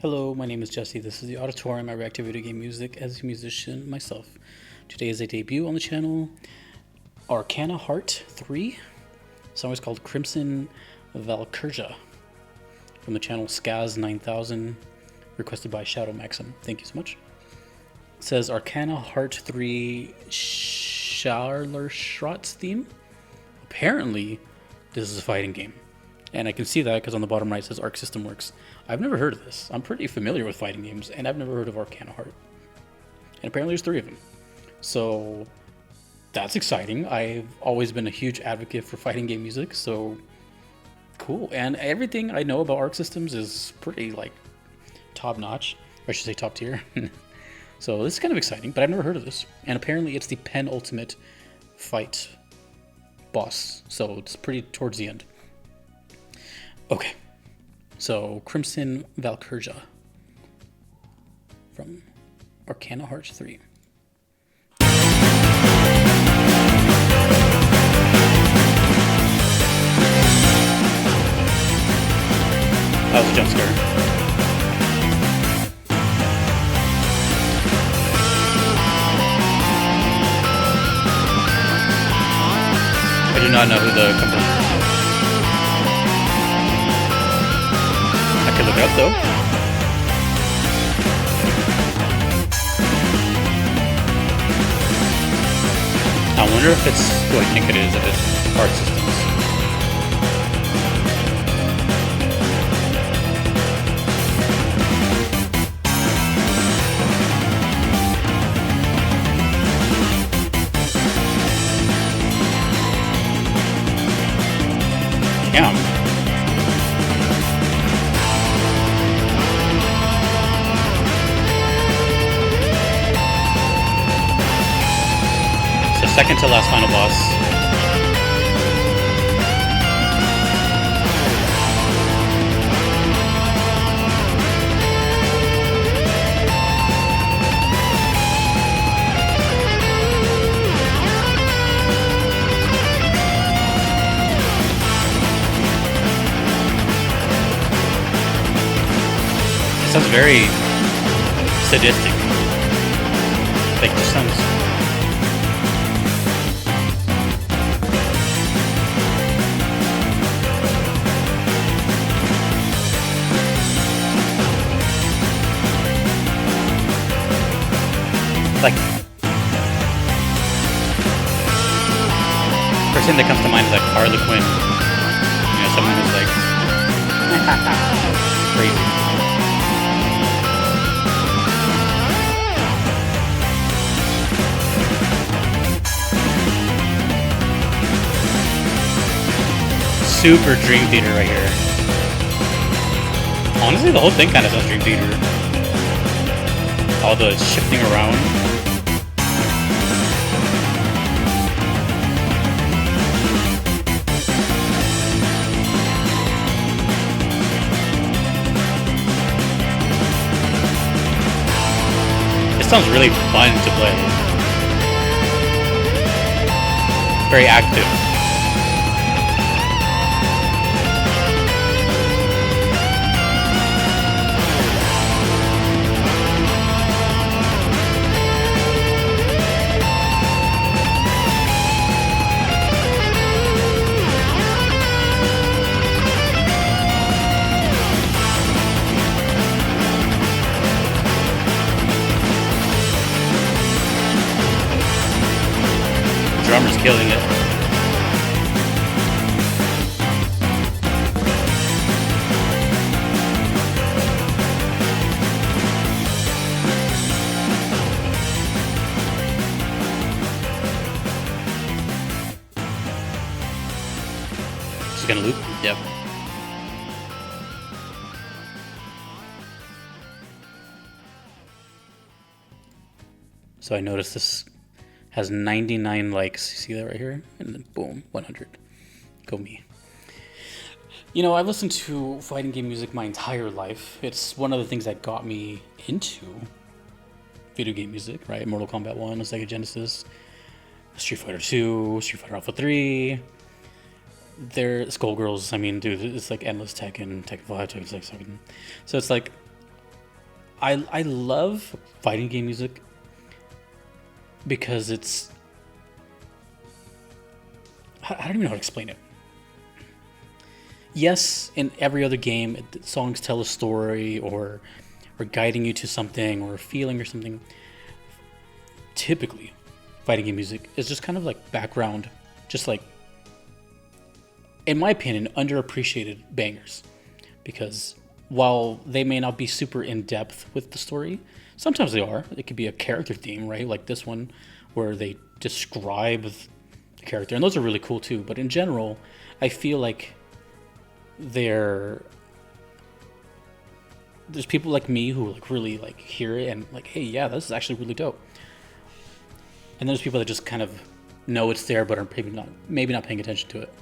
Hello, my name is Jesse. This is the Auditorium. I react to video game music as a musician myself. Today is a debut on the channel, Arcana Heart 3. The song is called Crimson Valkyrja from the channel Skaz 9000, requested by Shadow Maxim. Thank you so much. It says Arcana Heart 3 Scharlerschrot's theme. Apparently, this is a fighting game. And I can see that because on the bottom right it says Arc System Works. I've never heard of this. I'm pretty familiar with fighting games, and I've never heard of Arcana Heart. And apparently there's 3 of them. So that's exciting. I've always been a huge advocate for fighting game music, so cool. And everything I know about Arc Systems is pretty, top notch. Or I should say top tier. So this is kind of exciting, but I've never heard of this. And apparently it's the penultimate fight boss, so it's pretty towards the end. Okay, so Crimson Valkyrja from Arcana Heart 3. That was a jump scare. I do not know who the composer is. I could look it up though. I wonder if it's who I think it is, if it's Arc Systems. Damn. Second to last final boss. It sounds very sadistic. Like, it just sounds... like, first thing that comes to mind is like Harlequin, you know, someone who's like crazy. Super Dream Theater right here. Honestly, the whole thing kind of sounds Dream Theater. All the shifting around. It sounds really fun to play. Very active. Drummer's killing it. Is it gonna loop? Yep. So I noticed this has 99 likes. You see that right here? And then boom, 100. Go me. You know, I've listened to fighting game music my entire life. It's one of the things that got me into video game music, right? Mortal Kombat 1, Sega Genesis, Street Fighter 2, Street Fighter Alpha 3. They're Skullgirls. I mean, dude, it's like endless Tekken, Tekken 5, Tekken 6. So it's like I love fighting game music because it's, I don't even know how to explain it. Yes, in every other game, songs tell a story or guiding you to something or a feeling or something. Typically, fighting game music is just kind of like background, just like, in my opinion, underappreciated bangers. Because while they may not be super in depth with the story, sometimes they are. It could be a character theme, right? Like this one, where they describe the character, and those are really cool too. But in general, I feel like they're there's people like me who like really like hear it and like, hey, yeah, this is actually really dope. And there's people that just kind of know it's there but are maybe not paying attention to it.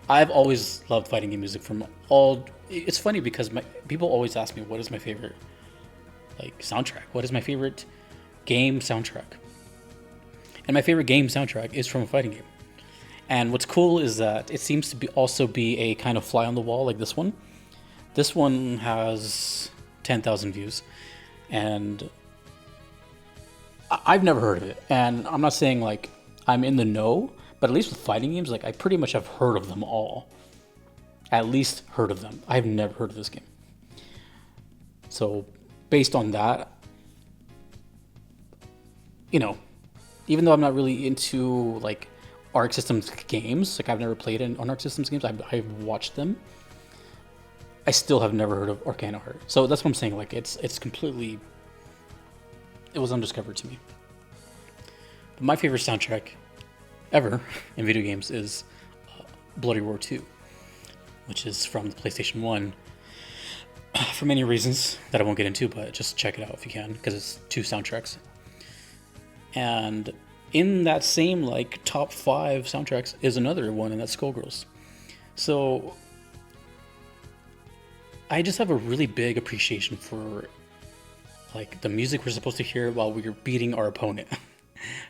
I've always loved fighting game music from all. It's funny because people always ask me what is my favorite like soundtrack. What is my favorite game soundtrack? And my favorite game soundtrack is from a fighting game. And what's cool is that it seems to be also be a kind of fly on the wall like this one. This one has 10,000 views, and I've never heard of it. And I'm not saying like I'm in the know, but at least with fighting games, like I pretty much have heard of them all. At least heard of them. I've never heard of this game. So based on that, you know, even though I'm not really into like Arc Systems games, like I've never played on Arc Systems games, I've watched them. I still have never heard of Arcana Heart. So that's what I'm saying. Like it's completely, it was undiscovered to me. But my favorite soundtrack ever in video games is Bloody Roar 2, which is from the PlayStation 1 for many reasons that I won't get into, but just check it out if you can, because it's 2 soundtracks. And in that same like top 5 soundtracks is another one, and that's Skullgirls. So I just have a really big appreciation for like the music we're supposed to hear while we're beating our opponent,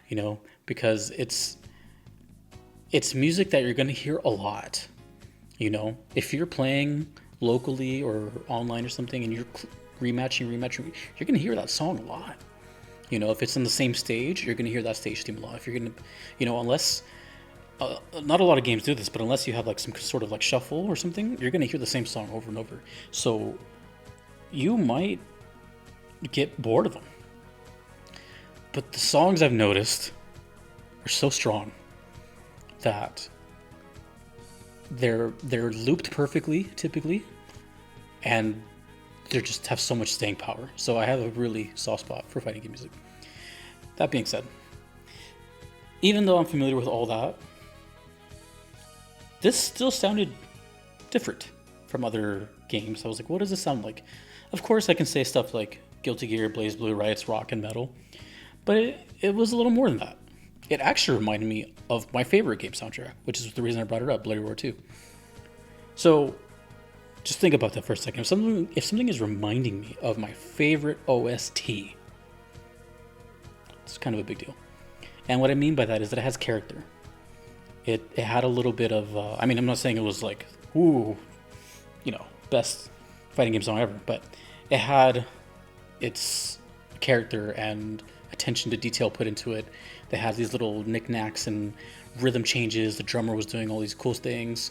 you know, because it's music that you're going to hear a lot, you know. If you're playing locally or online or something and you're rematching, you're going to hear that song a lot. You know, if it's in the same stage, you're going to hear that stage theme a lot. If you're going to, you know, unless, not a lot of games do this, but unless you have like some sort of like shuffle or something, you're going to hear the same song over and over. So you might get bored of them. But the songs I've noticed are so strong that they're looped perfectly, typically, and they just have so much staying power. So I have a really soft spot for fighting game music. That being said, even though I'm familiar with all that, this still sounded different from other games. I was like, what does this sound like? Of course, I can say stuff like Guilty Gear, Blaze Blue, Riot's Rock, and Metal, but it was a little more than that. It actually reminded me of my favorite game soundtrack, which is the reason I brought it up, Bloody Roar 2. So just think about that for a second. If something is reminding me of my favorite OST, it's kind of a big deal. And what I mean by that is that it has character. It had a little bit of, I mean, I'm not saying it was like, ooh, you know, best fighting game song ever, but it had its character and attention to detail put into it. They had these little knickknacks and rhythm changes. The drummer was doing all these cool things.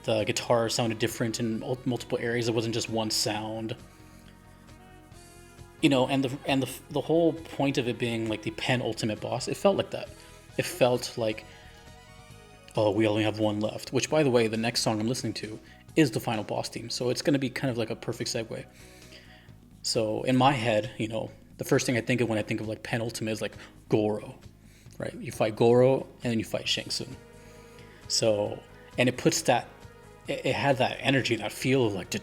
The guitar sounded different in multiple areas. It wasn't just one sound. You know, and the whole point of it being like the penultimate boss, it felt like that. It felt like, oh, we only have one left. Which, by the way, the next song I'm listening to is the final boss theme. So it's going to be kind of like a perfect segue. So in my head, you know, the first thing I think of when I think of like penultimate is like Goro, right? You fight Goro and then you fight Shang Tsung. So, and it puts that, it had that energy, that feel of like,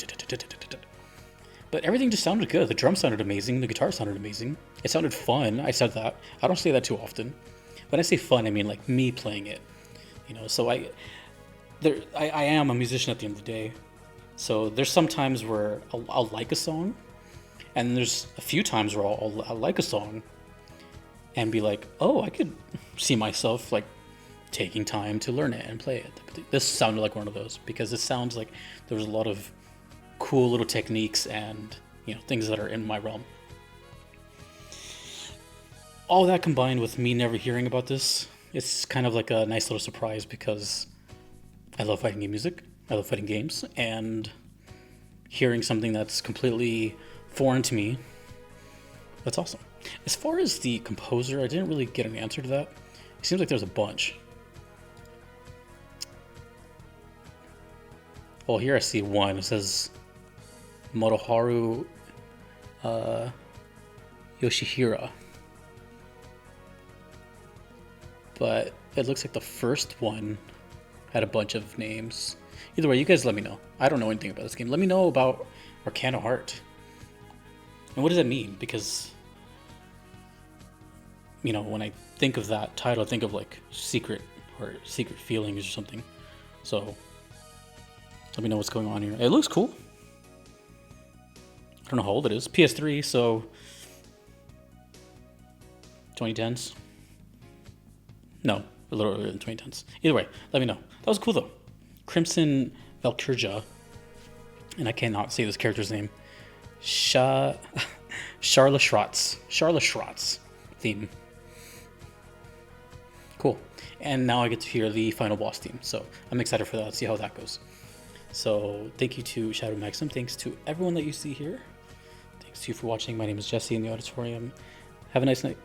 but everything just sounded good. The drum sounded amazing. The guitar sounded amazing. It sounded fun. I said that. I don't say that too often. When I say fun, I mean like me playing it, you know. So I am a musician at the end of the day. So there's some times where I'll like a song, and there's a few times where I'll like a song and be like, oh, I could see myself like taking time to learn it and play it. This sounded like one of those because it sounds like there was a lot of cool little techniques and, things that are in my realm. All that combined with me never hearing about this, it's kind of like a nice little surprise because I love fighting game music, I love fighting games, and hearing something that's completely foreign to me, that's awesome. As far as the composer, I didn't really get an answer to that. It seems like there's a bunch. Well, here I see one. It says Motoharu Yoshihira. But it looks like the first one had a bunch of names. Either way, you guys let me know. I don't know anything about this game. Let me know about Arcana Heart. And what does that mean? Because, when I think of that title, I think of like secret or secret feelings or something. So let me know what's going on here. It looks cool. I don't know how old it is. PS3, so 2010s. No, a little earlier than 2010s. Either way, let me know. That was cool though. Crimson Valkyrja, and I cannot say this character's name. Charla Schratz theme. Cool. And now I get to hear the final boss theme, so I'm excited for that. See how that goes. So thank you to Shadow Maxim. Thanks to everyone that you see here. Thanks to you for watching. My name is Jesse in the auditorium. Have a nice night.